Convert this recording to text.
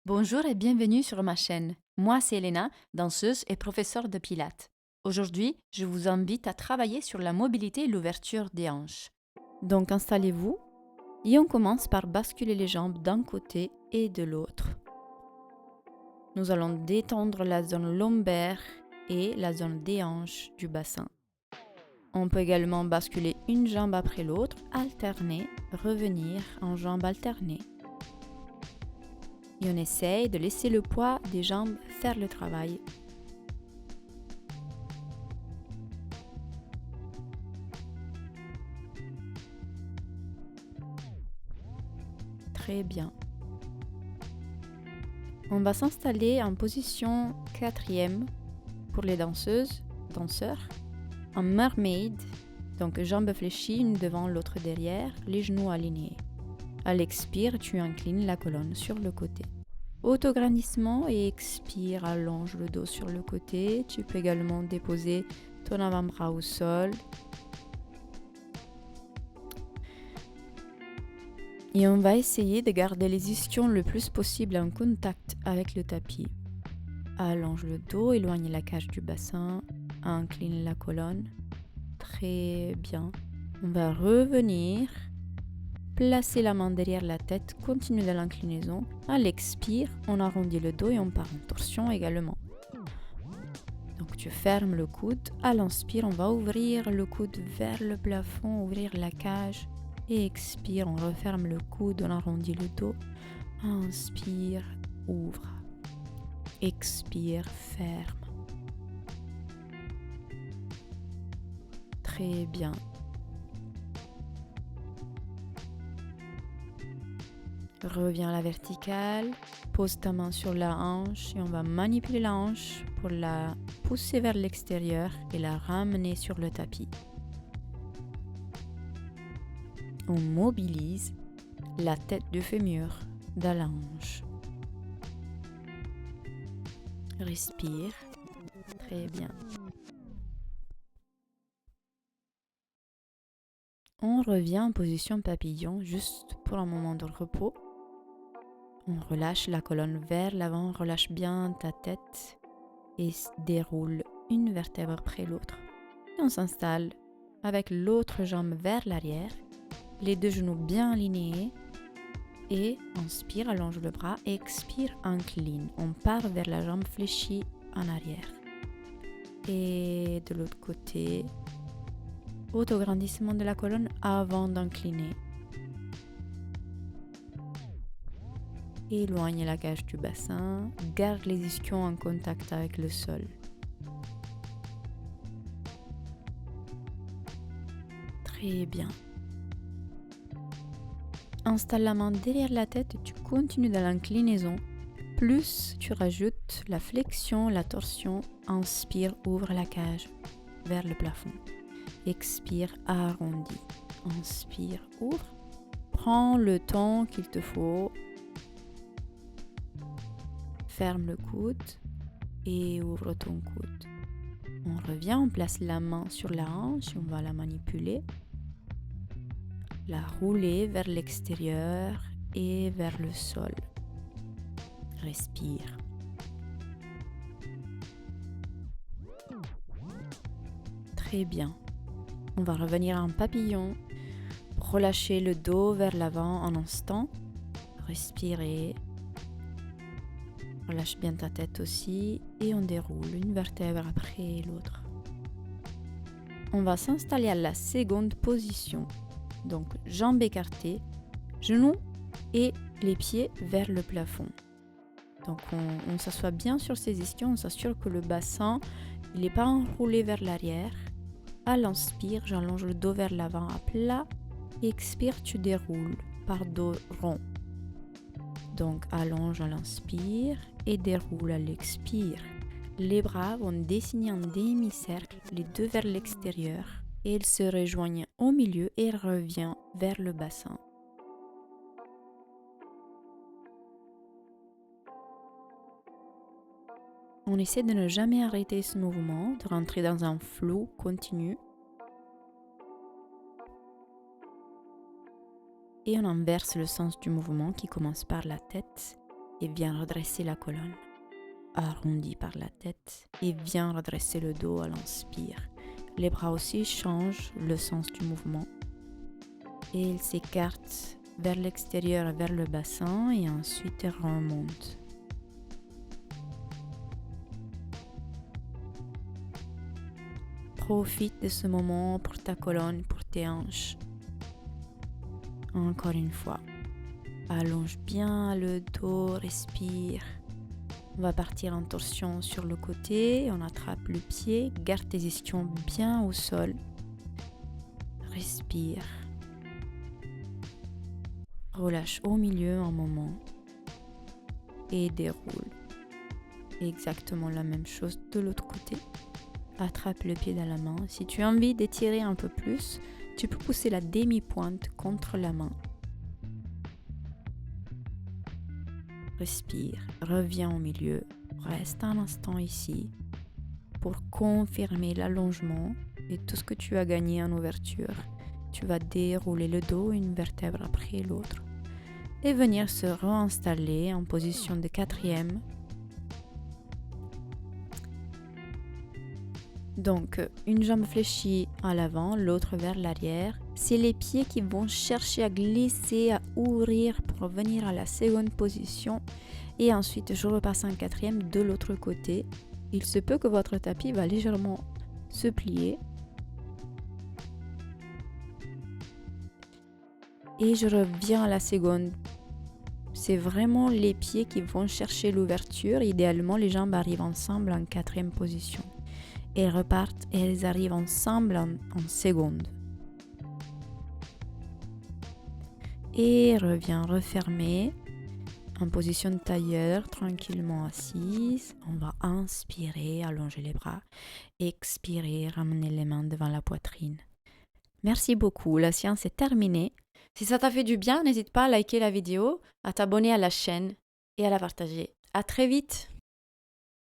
Bonjour et bienvenue sur ma chaîne. Moi, c'est Elena, danseuse et professeure de pilates. Aujourd'hui, je vous invite à travailler sur la mobilité et l'ouverture des hanches. Donc installez-vous et on commence par basculer les jambes d'un côté et de l'autre. Nous allons détendre la zone lombaire et la zone des hanches du bassin. On peut également basculer une jambe après l'autre, alterner, revenir en jambe alternée. Et on essaye de laisser le poids des jambes faire le travail. Très bien. On va s'installer en position 4e pour les danseuses, danseurs, en mermaid, donc jambes fléchies, une devant l'autre derrière, les genoux alignés. À l'expire, tu inclines la colonne sur le côté. Autograndissement et expire, allonge le dos sur le côté. Tu peux également déposer ton avant-bras au sol. Et on va essayer de garder les ischions le plus possible en contact avec le tapis. Allonge le dos, éloigne la cage du bassin, incline la colonne. Très bien. On va revenir, placer la main derrière la tête, continue de l'inclinaison. À l'expire, on arrondit le dos et on part en torsion également. Donc tu fermes le coude. À l'inspire, on va ouvrir le coude vers le plafond, ouvrir la cage. Et expire, on referme le coude, on arrondit le dos. Inspire, ouvre. Expire, ferme. Très bien. Reviens à la verticale. Pose ta main sur la hanche et on va manipuler la hanche pour la pousser vers l'extérieur et la ramener sur le tapis. On mobilise la tête du fémur dans la hanche. Respire. Très bien. On revient en position papillon juste pour un moment de repos. On relâche la colonne vers l'avant, relâche bien ta tête et déroule une vertèbre après l'autre. Et on s'installe avec l'autre jambe vers l'arrière, les deux genoux bien alignés. Et inspire, allonge le bras, expire, incline. On part vers la jambe fléchie en arrière. Et de l'autre côté, autograndissement de la colonne avant d'incliner. Éloigne la cage du bassin, garde les ischions en contact avec le sol. Très bien. Installe la main derrière la tête et tu continues dans l'inclinaison. Plus tu rajoutes la flexion, la torsion. Inspire, ouvre la cage vers le plafond. Expire, arrondis. Inspire, ouvre. Prends le temps qu'il te faut. Ferme le coude et ouvre ton coude. On revient, on place la main sur la hanche et on va la manipuler. La rouler vers l'extérieur et vers le sol. Respire. Très bien. On va revenir en papillon. Relâcher le dos vers l'avant un instant. Respirez. Relâche bien ta tête aussi et on déroule une vertèbre après l'autre. On va s'installer à la seconde position. Donc jambes écartées, genoux et les pieds vers le plafond. Donc on s'assoit bien sur ses ischions, on s'assure que le bassin il n'est pas enroulé vers l'arrière. À l'inspire, j'allonge le dos vers l'avant à plat. Expire, tu déroules par dos rond. Donc allonge à l'inspire et déroule à l'expire. Les bras vont dessiner un demi-cercle, les deux vers l'extérieur. Et ils se rejoignent au milieu et revient vers le bassin. On essaie de ne jamais arrêter ce mouvement, de rentrer dans un flou continu. Et on inverse le sens du mouvement qui commence par la tête et viens redresser la colonne. Arrondi par la tête et viens redresser le dos à l'inspire. Les bras aussi changent le sens du mouvement et ils s'écartent vers l'extérieur, vers le bassin et ensuite remontent. Profite de ce moment pour ta colonne, pour tes hanches. Encore une fois, allonge bien le dos, respire. On va partir en torsion sur le côté, on attrape le pied, garde tes ischions bien au sol. Respire. Relâche au milieu un moment et déroule. Exactement la même chose de l'autre côté. Attrape le pied dans la main. Si tu as envie d'étirer un peu plus, tu peux pousser la demi-pointe contre la main. Respire, reviens au milieu, reste un instant ici pour confirmer l'allongement et tout ce que tu as gagné en ouverture. Tu vas dérouler le dos une vertèbre après l'autre et venir se réinstaller en position de 4e. Donc, une jambe fléchie à l'avant, l'autre vers l'arrière. C'est les pieds qui vont chercher à glisser, à ouvrir pour venir à la seconde position. Et ensuite, je repasse en 4e de l'autre côté. Il se peut que votre tapis va légèrement se plier. Et je reviens à la seconde. C'est vraiment les pieds qui vont chercher l'ouverture. Idéalement, les jambes arrivent ensemble en 4e position. Elles repartent et elles arrivent ensemble en seconde. Et reviens refermer en position de tailleur, tranquillement assise. On va inspirer, allonger les bras. Expirer, ramener les mains devant la poitrine. Merci beaucoup, la séance est terminée. Si ça t'a fait du bien, n'hésite pas à liker la vidéo, à t'abonner à la chaîne et à la partager. À très vite!